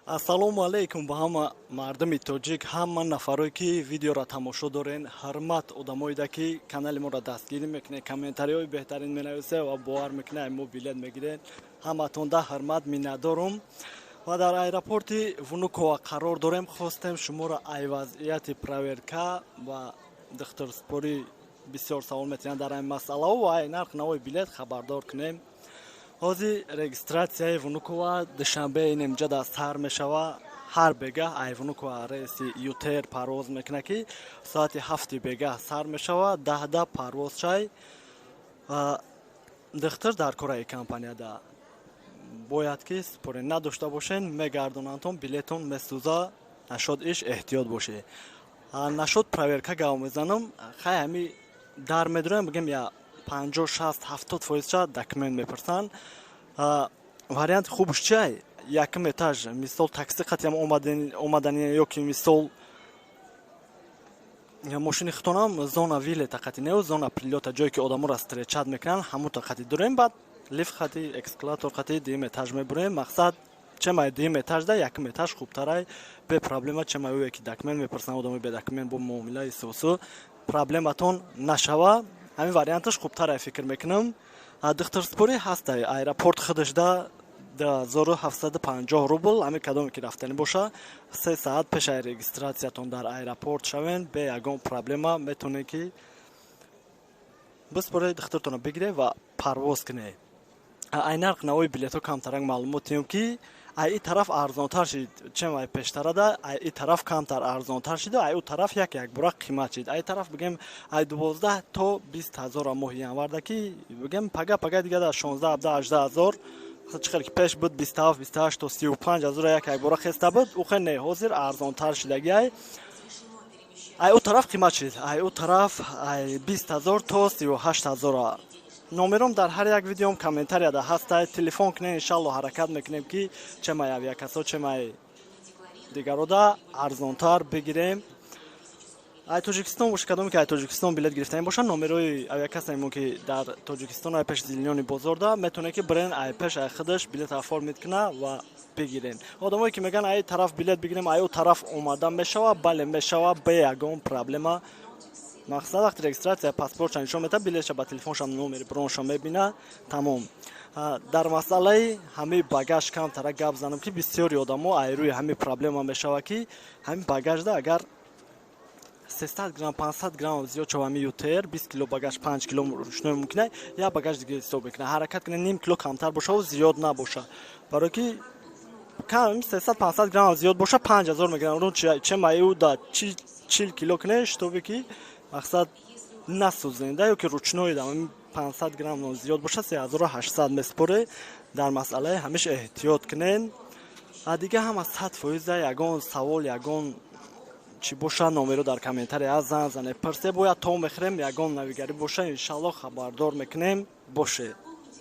Ассалому алейкум ба ҳама мардуми тоҷик, ҳама нафаро ки видеоро тамошо дорен. ҳармат одамоида ки канали моро дастгирӣ мекунед, комментариҳои беҳтарин менависед ва бовар мекунед мо билет мегиред. ҳаматонда ҳармат миннатдорум. ва дар аэропорти Внуково қарор дорем. Хостем шуморо ай вазъияти проверка ва духтурспорӣ бисёр савол метавонанд дар ин масъалаҳо ва ай нарх навои билет хабардор кунем. ҳозир регистратсияи Внуково душанбе инҷода сар мешава. ҳар бегаҳ ай Внуково рейси ютер парвоз мекунад ки соати 7 бегаҳ сар мешава, 10 парвоз шай. духтур дар кораи компанияда бояд ки споре надошта бошен, мегардонантон билетон месӯза, нашод иш эҳтиёт боше. Нашод проверка гав мезанам, хай ҳами дар медурем бигем я 50, 60, 70% документ мепурсан. Вариант хубш чай? Якм этаж, мисол такси қатиям омадани ёки мисол мошини хитонам зона вилета қати нео, зона прилёта ҷое ки одаморо стречат мекунанд, ҳамута қати дурем, баъд лифт қати, эскалатор қати дим этаж мебурем. Мақсад чемай дим этаж да, якм этаж хубтарай, бе проблема чемай ӯе ки документ мепурсан, одамои бе документ бо муомилаи сусу проблематон нашава. ҳамин варианташ хубтарай фикр мекунам. духтурспорӣ ҳастай аэропорт худашда 2750 рубл, ҳамин кадоме ки рафтани боша 3 соат пешай регистратсиятон дар аэропорт шавен, бе ягон проблема метавонед ки биспоред духтуртонро бигиред ва парвоз кунед. ай нарх навои билетҳо камтарак маълумот диҳем ки ай и тараф арзонтар шид, чем ай пештарада, ай и тараф камтар арзонтар шид, ай у тараф якбора қимат шид. Ай тараф бигем ай 12 то 20 ҳазор моҳи январда ки бигем пага дига да 16, 17, 18 ҳазор чиқар ки пеш буд 27, 28 то 35 ҳазор якбора хеста буд, ухе не ҳозир арзонтар шидаги ай у тараф қимат шид. Ай у тараф ай 20 ҳазор то 38 ҳазор. номером дар ҳар як видеом комментарияда ҳастай, телефон кунем, иншалло ҳаракат мекунем ки чемай авиакасо чемай дигарода арзонтар бигирем. ай Тоҷикистон боша, кадоме ки ай Тоҷикистон билет гирифтаем боша, номерои авиакасаи ки дар Тоҷикистон ай пеш зилёни бозорда метавонед ки бирен ай пеш ай худаш билет оформит куна ва бигирен. одамое ки меган ай тараф билет бигирем, ай у тараф омада мешава, бале мешава, бе ягон проблема. мақсад вақти регистратсия паспортша нишон мета, билетша ба телефонша номери бронша мебина, тамом. дар масъалаи ҳами багаж камтара гап занам ки бисёри одамо ай рӯи ҳами проблема мешава ки ҳами багажда агар 300 грамм 500 грамм зиёд шава ҳами ютер 20 кило багаж 5 кило рушной мумкина я багаж дига ҳисоб мекуна, ҳаракат куна ним кило камтар бошаву зиёд набоша, барои ки кам 300-500 грамм зиёд боша 5000 мегирам, чемаю да 40 кило куне штобе ки мақсад насӯзенда ёки ручной да 500 грамм зиёд боша 3800 меспоре. дар масъалаи ҳамиш эҳтиёт кунен. дига ҳама 100% ягон савол, ягон чӣ боша, номеро дар комментария зан зане пирсе, бояд то мехрем ягон навигарӣ боша, иншалло хабардор мекунем. боше.